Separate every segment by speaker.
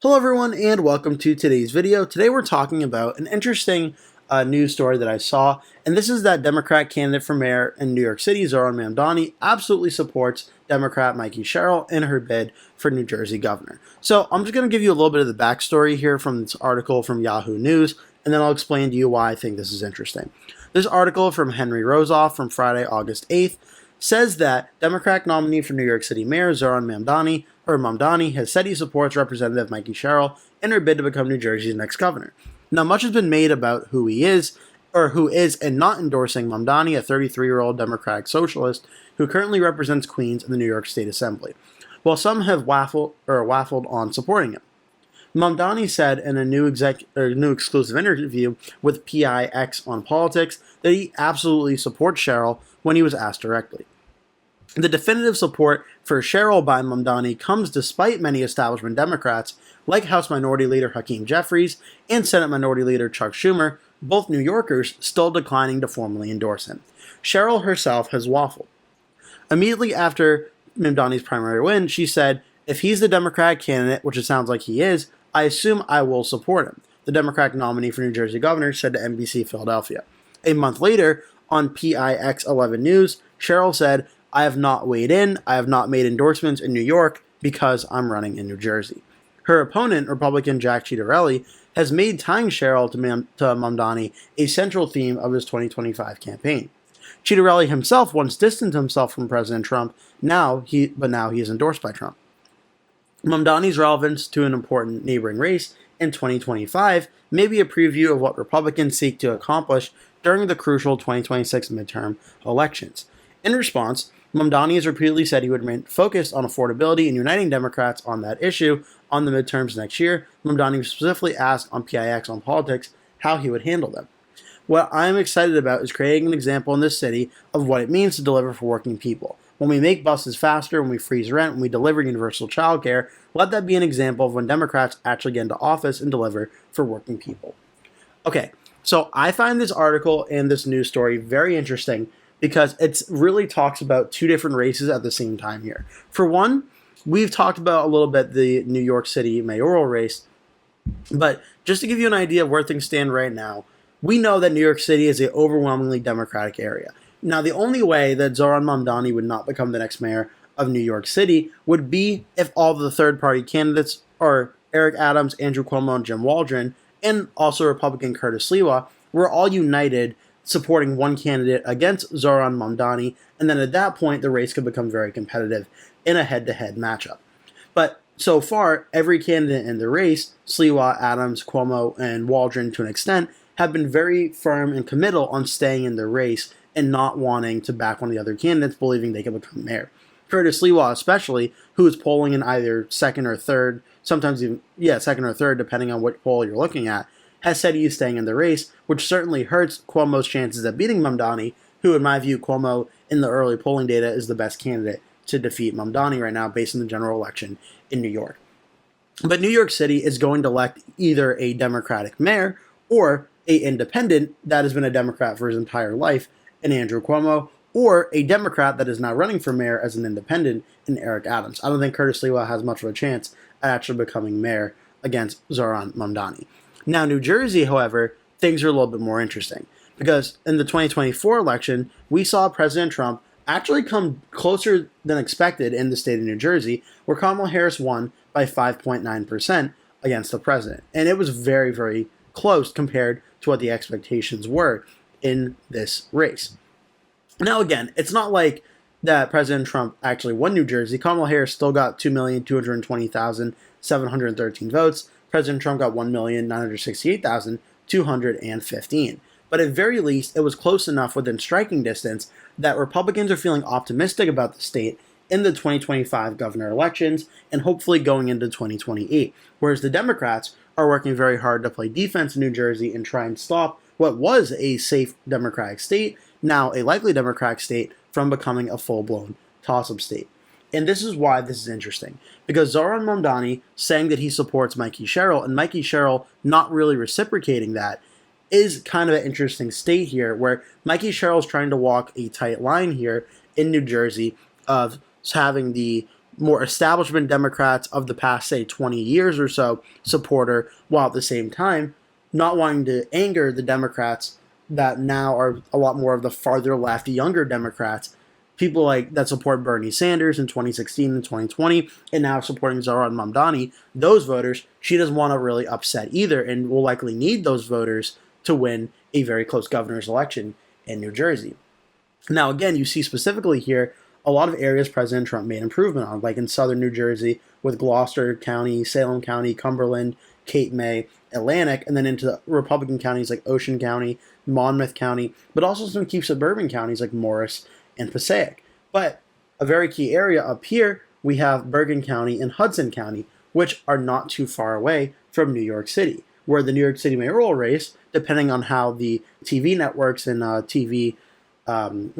Speaker 1: Hello everyone and welcome to today's video. Today we're talking about an interesting news story that I saw, and this is that Democrat candidate for mayor in New York City, Zohran Mamdani, absolutely supports Democrat Mikie Sherrill in her bid for New Jersey governor. So I'm just going to give you a little bit of the backstory here from this article from Yahoo News, and then I'll explain to you why I think this is interesting. This article from Henry Rosoff from Friday, August 8th, says that Democratic nominee for New York City Mayor Zohran Mamdani has said he supports Representative Mikie Sherrill in her bid to become New Jersey's next governor. Now, much has been made about who is and not endorsing Mamdani, a 33-year-old Democratic socialist who currently represents Queens in the New York State Assembly, while some have waffled on supporting him. Mamdani said in a new exclusive interview with PIX on Politics that he absolutely supports Sherrill when he was asked directly. The definitive support for Sherrill by Mamdani comes despite many establishment Democrats, like House Minority Leader Hakeem Jeffries and Senate Minority Leader Chuck Schumer, both New Yorkers, still declining to formally endorse him. Sherrill herself has waffled. Immediately after Mamdani's primary win, she said, "If he's the Democratic candidate, which it sounds like he is, I assume I will support him," the Democratic nominee for New Jersey governor said to NBC Philadelphia. A month later, on PIX 11 News, Sherrill said, "I have not weighed in. I have not made endorsements in New York because I'm running in New Jersey." Her opponent, Republican Jack Ciattarelli, has made tying Sherrill to Mamdani a central theme of his 2025 campaign. Ciattarelli himself once distanced himself from President Trump, but now he is endorsed by Trump. Mamdani's relevance to an important neighboring race in 2025 may be a preview of what Republicans seek to accomplish during the crucial 2026 midterm elections. In response, Mamdani has repeatedly said he would remain focused on affordability and uniting Democrats on that issue on the midterms next year. Mamdani was specifically asked on PIX on Politics how he would handle them. "What I'm excited about is creating an example in this city of what it means to deliver for working people. When we make buses faster, when we freeze rent, when we deliver universal child care, let that be an example of when Democrats actually get into office and deliver for working people." Okay, so I find this article and this news story very interesting because it really talks about two different races at the same time here. For one, we've talked about a little bit the New York City mayoral race, but just to give you an idea of where things stand right now, we know that New York City is an overwhelmingly Democratic area. Now, the only way that Zohran Mamdani would not become the next mayor of New York City would be if all of the third-party candidates are Eric Adams, Andrew Cuomo, and Jim Waldron, and also Republican Curtis Sliwa, were all united supporting one candidate against Zohran Mamdani, and then at that point, the race could become very competitive in a head-to-head matchup. But so far, every candidate in the race, Sliwa, Adams, Cuomo, and Waldron to an extent, have been very firm and committal on staying in the race and not wanting to back one of the other candidates, believing they can become mayor. Curtis Sliwa especially, who is polling in either second or third, sometimes even, second or third, depending on what poll you're looking at, has said he is staying in the race, which certainly hurts Cuomo's chances of beating Mamdani, who, in my view, Cuomo in the early polling data is the best candidate to defeat Mamdani right now based on the general election in New York. But New York City is going to elect either a Democratic mayor or an independent that has been a Democrat for his entire life in Andrew Cuomo, or a Democrat that is now running for mayor as an independent in Eric Adams. I don't think Curtis Sliwa has much of a chance at actually becoming mayor against Zohran Mamdani. Now, New Jersey, however, things are a little bit more interesting because in the 2024 election, we saw President Trump actually come closer than expected in the state of New Jersey, where Kamala Harris won by 5.9% against the president. And it was very, very close compared to what the expectations were in this race. Now, again, it's not like that President Trump actually won New Jersey. Kamala Harris still got 2,220,713 votes. President Trump got 1,968,215. But at very least, it was close enough within striking distance that Republicans are feeling optimistic about the state in the 2025 governor elections and hopefully going into 2028, whereas the Democrats are working very hard to play defense in New Jersey and try and stop what was a safe Democratic state, now a likely Democratic state, from becoming a full-blown toss-up state. And this is why this is interesting, because Zohran Mamdani saying that he supports Mikie Sherrill and Mikie Sherrill not really reciprocating that is kind of an interesting state here, where Mikie Sherrill is trying to walk a tight line here in New Jersey of having the more establishment Democrats of the past, say, 20 years or so support her, while at the same time not wanting to anger the Democrats that now are a lot more of the farther left, younger Democrats, people like that support Bernie Sanders in 2016 and 2020, and now supporting Zohran Mamdani. Those voters, she doesn't want to really upset either, and will likely need those voters to win a very close governor's election in New Jersey. Now, again, you see specifically here a lot of areas President Trump made improvement on, like in southern New Jersey with Gloucester County, Salem County, Cumberland, Cape May, Atlantic, and then into the Republican counties like Ocean County, Monmouth County, but also some key suburban counties like Morris and Passaic. But a very key area up here, we have Bergen County and Hudson County, which are not too far away from New York City, where the New York City mayoral race, depending on how the TV networks and TV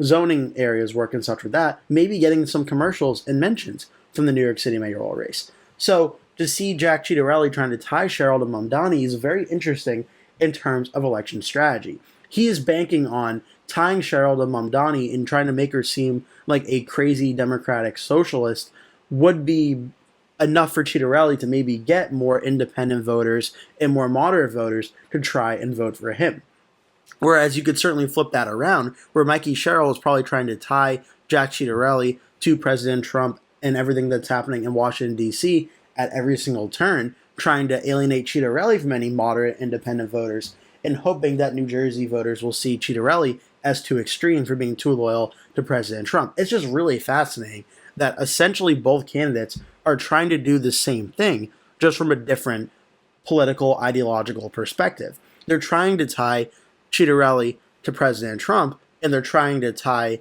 Speaker 1: zoning areas work and such with that, may be getting some commercials and mentions from the New York City mayoral race. So to see Jack Ciattarelli trying to tie Sherrill to Mamdani is very interesting in terms of election strategy. He is banking on tying Sherrill to Mamdani and trying to make her seem like a crazy Democratic socialist would be enough for Ciattarelli to maybe get more independent voters and more moderate voters to try and vote for him. Whereas you could certainly flip that around, where Mikie Sherrill is probably trying to tie Jack Ciattarelli to President Trump and everything that's happening in Washington, D.C. at every single turn, trying to alienate Ciattarelli from any moderate independent voters, and hoping that New Jersey voters will see Ciattarelli as too extreme for being too loyal to President Trump. It's just really fascinating that essentially both candidates are trying to do the same thing, just from a different political, ideological perspective. They're trying to tie Ciattarelli to President Trump, and they're trying to tie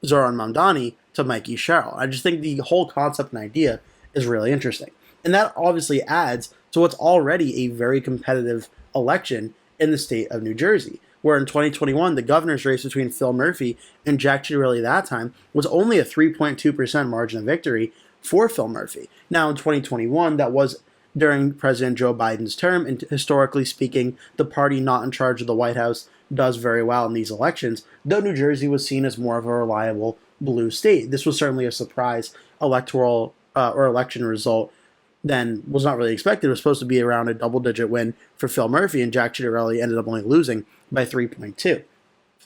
Speaker 1: Zohran Mamdani to Mikie Sherrill. I just think the whole concept and idea is really interesting. And that obviously adds to what's already a very competitive election in the state of New Jersey, where in 2021, the governor's race between Phil Murphy and Jack Ciattarelli that time was only a 3.2% margin of victory for Phil Murphy. Now in 2021, that was during President Joe Biden's term, and historically speaking, the party not in charge of the White House does very well in these elections, though New Jersey was seen as more of a reliable blue state. This was certainly a surprise electoral or election result than was not really expected. It was supposed to be around a double-digit win for Phil Murphy, and Jack Ciattarelli ended up only losing by 3.2.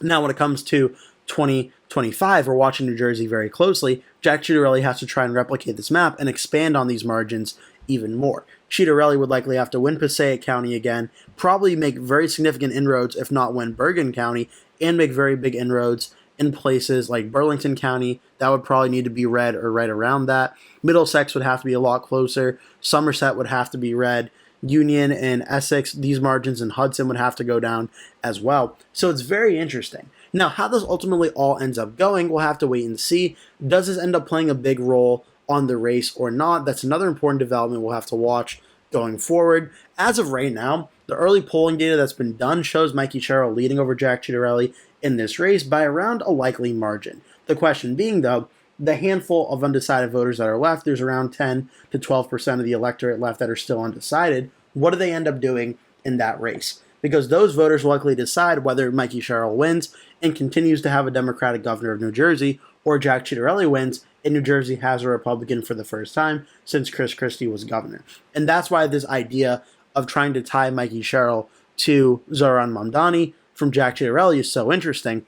Speaker 1: Now, when it comes to 2025, we're watching New Jersey very closely. Jack Ciattarelli has to try and replicate this map and expand on these margins even more. Ciattarelli would likely have to win Passaic County again, probably make very significant inroads, if not win Bergen County, and make very big inroads in places like Burlington County. That would probably need to be red or right around that. Middlesex would have to be a lot closer. Somerset would have to be red. Union and Essex, these margins in Hudson would have to go down as well. So it's very interesting. Now, how this ultimately all ends up going, we'll have to wait and see. Does this end up playing a big role on the race or not? That's another important development we'll have to watch going forward. As of right now, the early polling data that's been done shows Mikie Sherrill leading over Jack Ciattarelli in this race by around a likely margin. The question being, though, the handful of undecided voters that are left, there's around 10 to 12% of the electorate left that are still undecided. What do they end up doing in that race? Because those voters will likely decide whether Mikie Sherrill wins and continues to have a Democratic governor of New Jersey, or Jack Ciattarelli wins and New Jersey has a Republican for the first time since Chris Christie was governor. And that's why this idea of trying to tie Mikie Sherrill to Zohran Mamdani from Jack Ciattarelli is so interesting,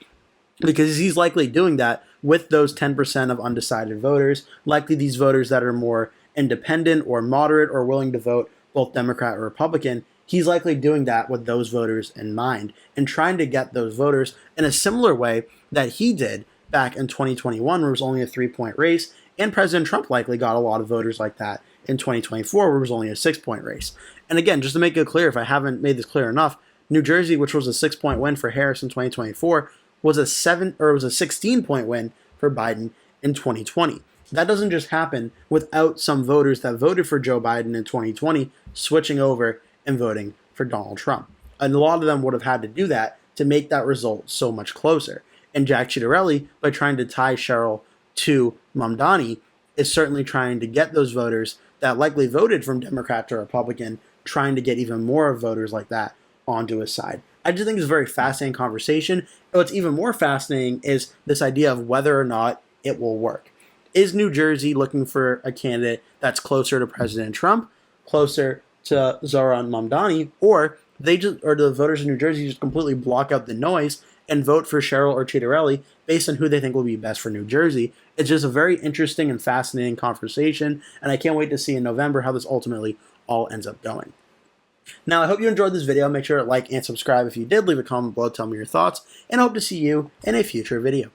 Speaker 1: because he's likely doing that with those 10% of undecided voters, likely these voters that are more independent or moderate or willing to vote both Democrat or Republican. He's likely doing that with those voters in mind and trying to get those voters in a similar way that he did back in 2021, where it was only a 3-point race, and President Trump likely got a lot of voters like that in 2024, where it was only a 6-point race. And again, just to make it clear, if I haven't made this clear enough, New Jersey, which was a 6-point win for Harris in 2024, was a 16-point win for Biden in 2020. That doesn't just happen without some voters that voted for Joe Biden in 2020 switching over and voting for Donald Trump. And a lot of them would have had to do that to make that result so much closer. And Jack Ciattarelli, by trying to tie Sherrill to Mamdani, is certainly trying to get those voters that likely voted from Democrat to Republican, trying to get even more voters like that onto his side. I just think it's a very fascinating conversation. And what's even more fascinating is this idea of whether or not it will work. Is New Jersey looking for a candidate that's closer to President Trump, closer to Zohran Mamdani, or the voters in New Jersey just completely block out the noise and vote for Sherrill or Ciattarelli based on who they think will be best for New Jersey? It's just a very interesting and fascinating conversation, and I can't wait to see in November how this ultimately all ends up going. Now, I hope you enjoyed this video. Make sure to like and subscribe if you did. Leave a comment below, tell me your thoughts, and I hope to see you in a future video.